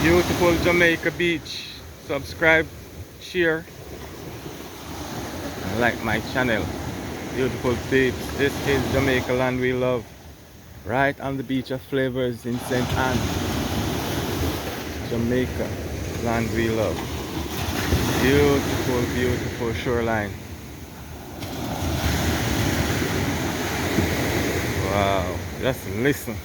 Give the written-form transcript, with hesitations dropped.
Beautiful Jamaica beach. Subscribe, share, and like my channel. Beautiful peeps. This is Jamaica land we love. Right on the beach of Flavors in St. Anne. Jamaica land we love. Beautiful, beautiful shoreline. Wow. Just listen.